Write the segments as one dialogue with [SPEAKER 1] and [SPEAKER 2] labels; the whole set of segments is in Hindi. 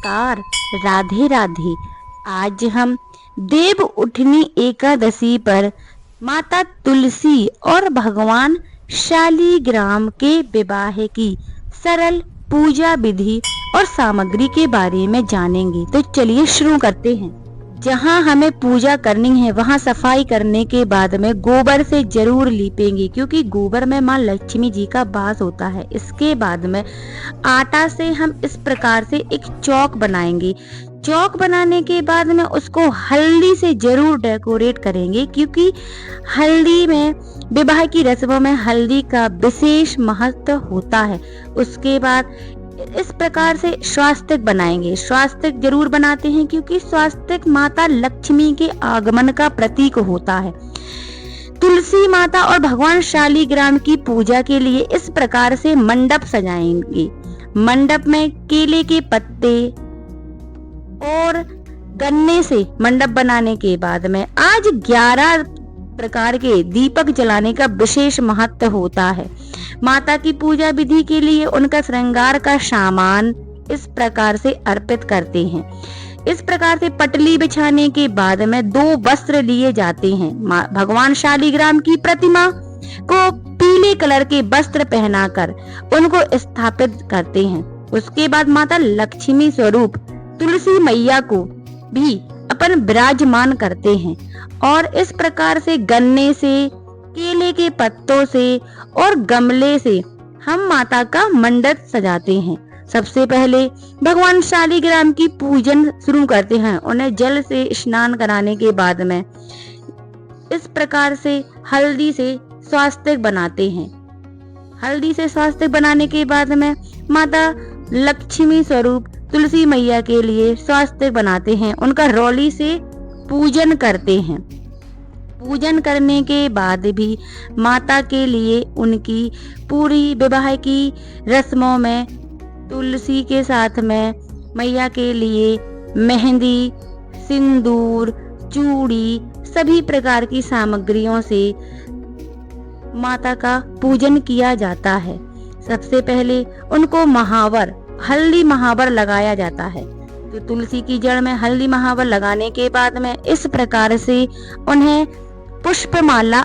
[SPEAKER 1] नमस्कार, राधे राधे। आज हम देव उठनी एकादशी पर माता तुलसी और भगवान शालीग्राम के विवाह की सरल पूजा विधि और सामग्री के बारे में जानेंगे। तो चलिए शुरू करते हैं। जहाँ हमें पूजा करनी है वहाँ सफाई करने के बाद में गोबर से जरूर लीपेंगे, क्योंकि गोबर में माँ लक्ष्मी जी का वास होता है। इसके बाद में आटा से हम इस प्रकार से एक चौक बनाएंगे। चौक बनाने के बाद में उसको हल्दी से जरूर डेकोरेट करेंगे, क्योंकि हल्दी में विवाह की रस्मों में हल्दी का विशेष महत्व होता है। उसके बाद इस प्रकार से स्वास्तिक बनाएंगे। स्वास्तिक जरूर बनाते हैं क्योंकि स्वास्तिक माता लक्ष्मी के आगमन का प्रतीक होता है। तुलसी माता और भगवान शालीग्राम की पूजा के लिए इस प्रकार से मंडप सजाएंगे। मंडप में केले के पत्ते और गन्ने से मंडप बनाने के बाद में आज 11 प्रकार के दीपक जलाने का विशेष महत्व होता है। माता की पूजा विधि के लिए उनका श्रृंगार का सामान इस प्रकार से अर्पित करते हैं। इस प्रकार से पटली बिछाने के बाद में 2 वस्त्र लिए जाते हैं। भगवान शालीग्राम की प्रतिमा को पीले कलर के वस्त्र पहनाकर उनको स्थापित करते हैं। उसके बाद माता लक्ष्मी स्वरूप तुलसी मैया को भी अपन विराजमान करते हैं और इस प्रकार से गन्ने से, केले के पत्तों से और गमले से हम माता का मंडप सजाते हैं। सबसे पहले भगवान शालीग्राम की पूजन शुरू करते हैं। उन्हें जल से स्नान कराने के बाद में इस प्रकार से हल्दी से स्वास्तिक बनाते हैं। हल्दी से स्वास्तिक बनाने के बाद में माता लक्ष्मी स्वरूप तुलसी मैया के लिए स्वास्तिक बनाते हैं। उनका रौली से पूजन करते हैं। पूजन करने के बाद भी माता के लिए उनकी पूरी विवाह की रस्मों में तुलसी के साथ में मैया के लिए मेहंदी, सिंदूर, चूड़ी सभी प्रकार की सामग्रियों से माता का पूजन किया जाता है। सबसे पहले उनको महावर, हल्दी महावर लगाया जाता है। तो तुलसी की जड़ में हल्दी महावर लगाने के बाद में इस प्रकार से उन्हें पुष्पमाला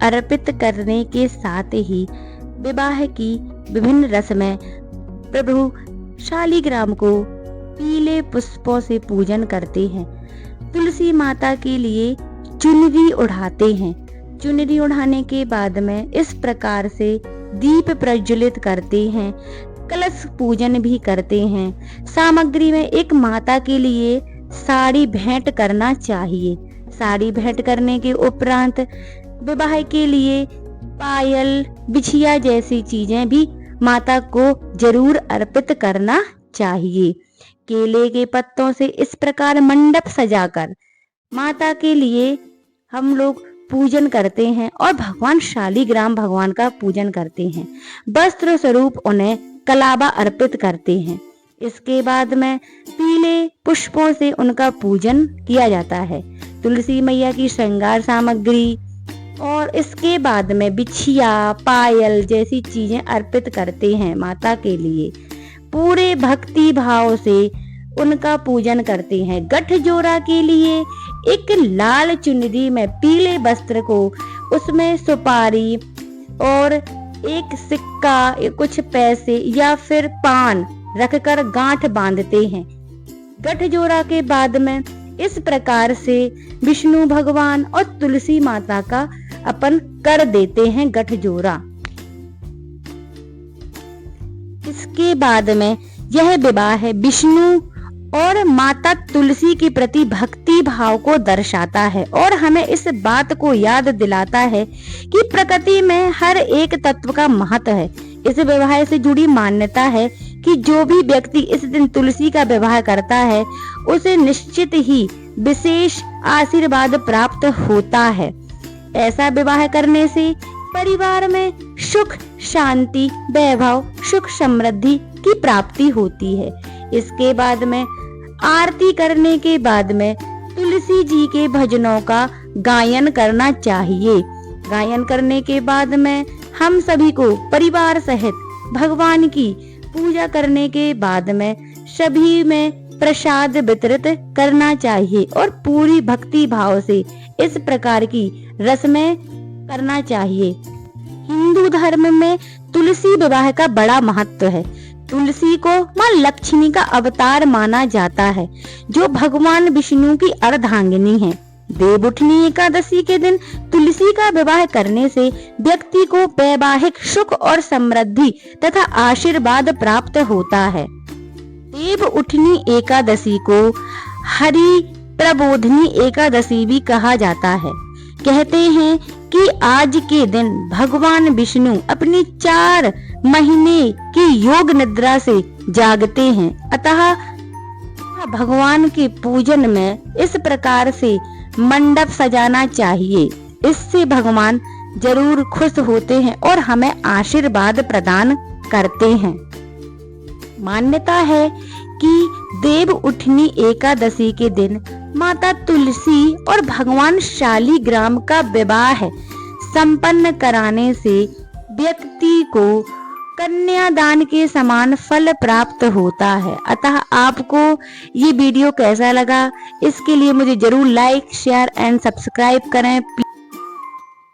[SPEAKER 1] अर्पित करने के साथ ही विवाह की विभिन्न रस्में प्रभु शालीग्राम को पीले पुष्पों से पूजन करते हैं। तुलसी माता के लिए चुनरी उठाते हैं। चुनरी उठाने के बाद में इस प्रकार से दीप प्रज्वलित करते हैं। कलश पूजन भी करते हैं। सामग्री में एक माता के लिए साड़ी भेंट करना चाहिए। साड़ी भेंट करने के उपरांत विवाह के लिए पायल, बिछिया जैसी चीजें भी माता को जरूर अर्पित करना चाहिए। केले के पत्तों से इस प्रकार मंडप सजाकर माता के लिए हम लोग पूजन करते हैं और भगवान शालीग्राम भगवान का पूजन करते हैं। वस्त्र स्वरूप उन्हें कलावा अर्पित करते हैं। इसके बाद में पीले पुष्पों से उनका पूजन किया जाता है। तुलसी मैया की श्रृंगार सामग्री और इसके बाद में बिछिया, पायल जैसी चीजें अर्पित करते हैं। माता के लिए पूरे भक्ति भाव से उनका पूजन करते हैं। गठजोड़ा के लिए एक लाल चुनरी में पीले वस्त्र को, उसमें सुपारी और एक सिक्का, कुछ पैसे या फिर पान रखकर गांठ बांधते हैं। गठजोड़ा के बाद में इस प्रकार से विष्णु भगवान और तुलसी माता का अपन कर देते हैं गठजोड़ा। इसके बाद में यह विवाह विष्णु और माता तुलसी के प्रति भक्ति भाव को दर्शाता है और हमें इस बात को याद दिलाता है कि प्रकृति में हर एक तत्व का महत्व है। इस विवाह से जुड़ी मान्यता है कि जो भी व्यक्ति इस दिन तुलसी का विवाह करता है उसे निश्चित ही विशेष आशीर्वाद प्राप्त होता है। ऐसा विवाह करने से परिवार में सुख, शांति, वैभव, सुख समृद्धि की प्राप्ति होती है। इसके बाद में आरती करने के बाद में तुलसी जी के भजनों का गायन करना चाहिए। गायन करने के बाद में हम सभी को परिवार सहित भगवान की पूजा करने के बाद में सभी में प्रसाद वितरित करना चाहिए और पूरी भक्ति भाव से इस प्रकार की रस्में करना चाहिए। हिंदू धर्म में तुलसी विवाह का बड़ा महत्व है। तुलसी को मां लक्ष्मी का अवतार माना जाता है, जो भगवान विष्णु की अर्धांगिनी है। देवउठनी एकादशी के दिन तुलसी का विवाह करने से व्यक्ति को वैवाहिक सुख और समृद्धि तथा आशीर्वाद प्राप्त होता है। देवउठनी एकादशी को हरि प्रबोधनी एकादशी भी कहा जाता है। कहते हैं कि आज के दिन भगवान विष्णु अपनी 4 महीने की योग निद्रा से जागते हैं, अतः भगवान के पूजन में इस प्रकार से मंडप सजाना चाहिए। इससे भगवान जरूर खुश होते हैं और हमें आशीर्वाद प्रदान करते हैं। मान्यता है कि देवउठनी एकादशी के दिन माता तुलसी और भगवान शालिग्राम का विवाह संपन्न कराने से व्यक्ति को कन्यादान के समान फल प्राप्त होता है। अतः आपको ये वीडियो कैसा लगा, इसके लिए मुझे जरूर लाइक, शेयर एंड सब्सक्राइब करें।